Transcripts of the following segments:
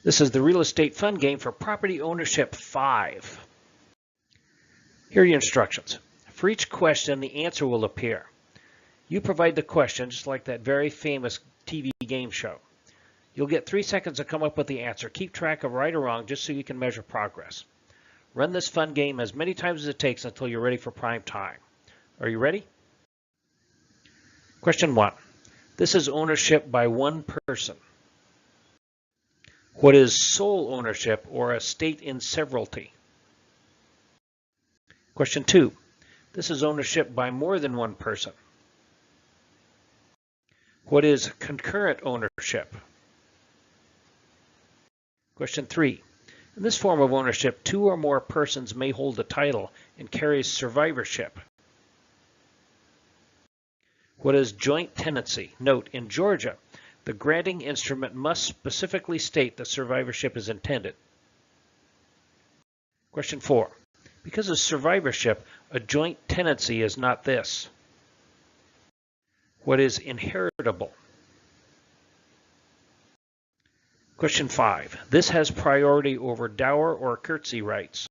This is the Real Estate Fun Game for Property Ownership 5. Here are your instructions. For each question, the answer will appear. You provide the question, just like that very famous TV game show. You'll get 3 seconds to come up with the answer. Keep track of right or wrong, just so you can measure progress. Run this fun game as many times as it takes until you're ready for prime time. Are you ready? Question 1. This is ownership by one person. What is sole ownership or estate in severalty? Question 2. This is ownership by more than one person. What is concurrent ownership? Question 3. In this form of ownership, 2 or more persons may hold the title and carries survivorship. What is joint tenancy? Note, in Georgia, the granting instrument must specifically state that survivorship is intended. Question 4. Because of survivorship, a joint tenancy is not this. What is inheritable? Question 5. This has priority over dower or curtsy rights.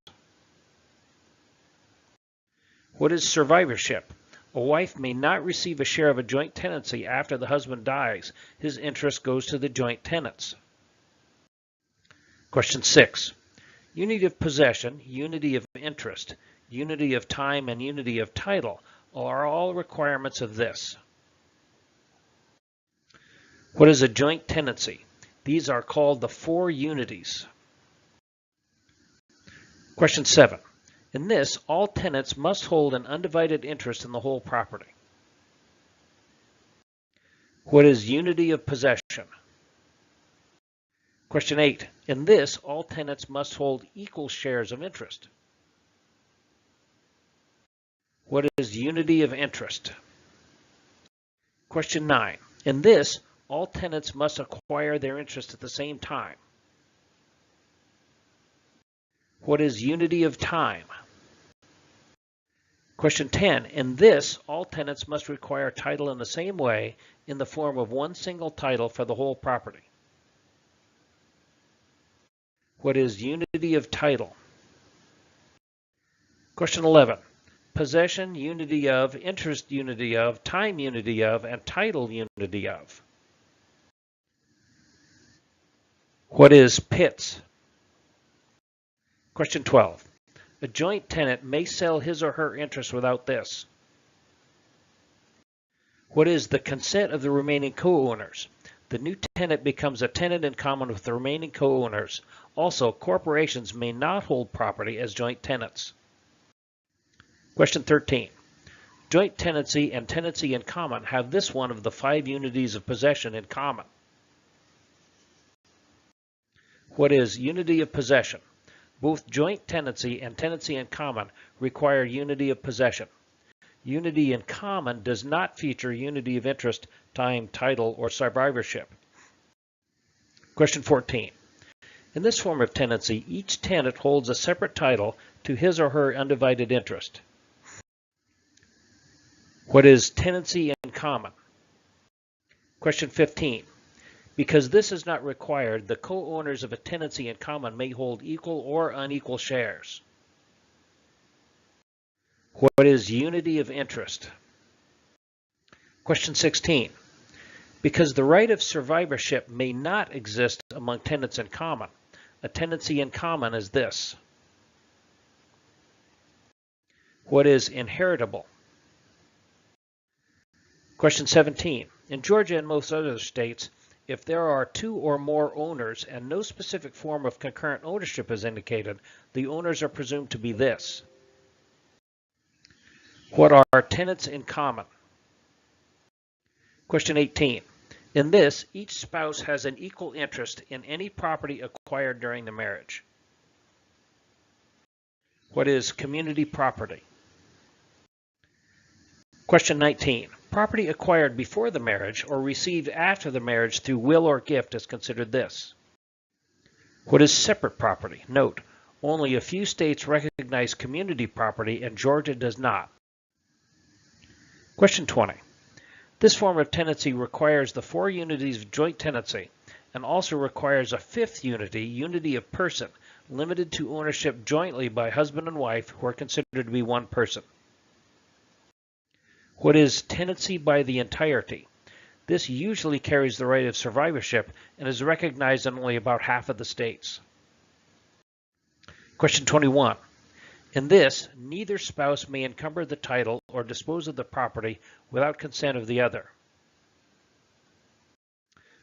What is survivorship? A wife may not receive a share of a joint tenancy after the husband dies. His interest goes to the joint tenants. Question 6. Unity of possession, unity of interest, unity of time, and unity of title are all requirements of this. What is a joint tenancy? These are called the 4 unities. Question 7. In this, all tenants must hold an undivided interest in the whole property. What is unity of possession? Question 8. In this, all tenants must hold equal shares of interest. What is unity of interest? Question 9. In this, all tenants must acquire their interest at the same time. What is unity of time? Question 10. In this, all tenants must require title in the same way in the form of one single title for the whole property. What is unity of title? Question 11. Possession, unity of, interest, unity of, time, unity of, and title, unity of. What is PITS? Question 12. A joint tenant may sell his or her interest without this. What is the consent of the remaining co-owners? The new tenant becomes a tenant in common with the remaining co-owners. Also, corporations may not hold property as joint tenants. Question 13. Joint tenancy and tenancy in common have this one of the 5 unities of possession in common. What is unity of possession? Both joint tenancy and tenancy in common require unity of possession. Unity in common does not feature unity of interest, time, title, or survivorship. Question 14. In this form of tenancy, each tenant holds a separate title to his or her undivided interest. What is tenancy in common? Question 15. Because this is not required, the co-owners of a tenancy in common may hold equal or unequal shares. What is unity of interest? Question 16. Because the right of survivorship may not exist among tenants in common, a tenancy in common is this. What is inheritable? Question 17. In Georgia and most other states, if there are 2 or more owners and no specific form of concurrent ownership is indicated, the owners are presumed to be this. What are tenants in common? Question 18. In this, each spouse has an equal interest in any property acquired during the marriage. What is community property? Question 19. Property acquired before the marriage or received after the marriage through will or gift is considered this. What is separate property? Note, only a few states recognize community property and Georgia does not. Question 20. This form of tenancy requires the 4 unities of joint tenancy and also requires a fifth unity of person, limited to ownership jointly by husband and wife who are considered to be one person. What is tenancy by the entirety? This usually carries the right of survivorship and is recognized in only about half of the states. Question 21. In this, neither spouse may encumber the title or dispose of the property without consent of the other.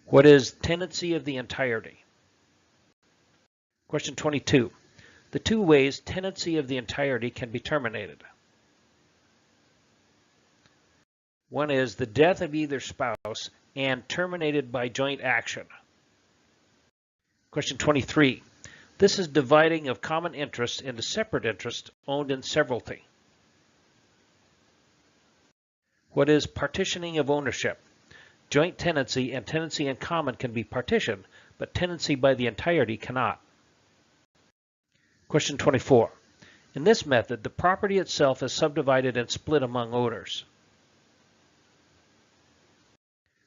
What is tenancy of the entirety? Question 22. The two ways tenancy of the entirety can be terminated. One is the death of either spouse and terminated by joint action. Question 23. This is dividing of common interests into separate interests owned in severalty. What is partitioning of ownership? Joint tenancy and tenancy in common can be partitioned, but tenancy by the entirety cannot. Question 24. In this method, the property itself is subdivided and split among owners.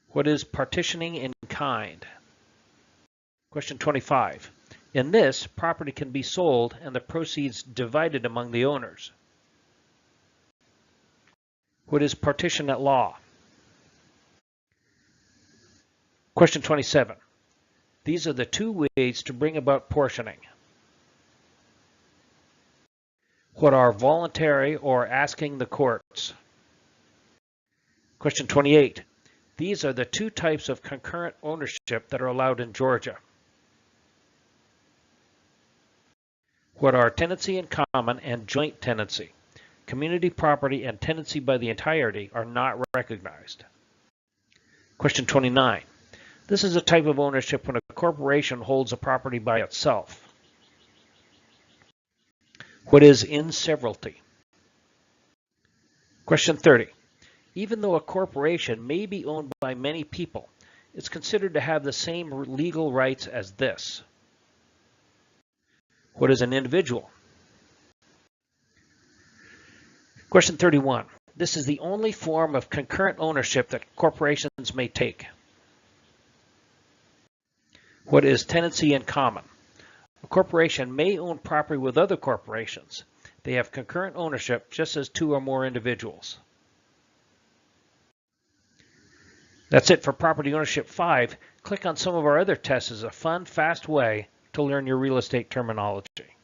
What is partitioning in kind? Question 25. In this, property can be sold and the proceeds divided among the owners. What is partition at law? Question 27. These are the two ways to bring about portioning. What are voluntary or asking the courts? Question 28. These are the two types of concurrent ownership that are allowed in Georgia. What are tenancy in common and joint tenancy? Community property and tenancy by the entirety are not recognized. Question 29. This is a type of ownership when a corporation holds a property by itself. What is inseveralty? Question 30. Even though a corporation may be owned by many people, it's considered to have the same legal rights as this. What is an individual? Question 31. This is the only form of concurrent ownership that corporations may take. What is tenancy in common? A corporation may own property with other corporations. They have concurrent ownership just as two or more individuals. That's it for Property Ownership 5. Click on some of our other tests as a fun, fast way to learn your real estate terminology.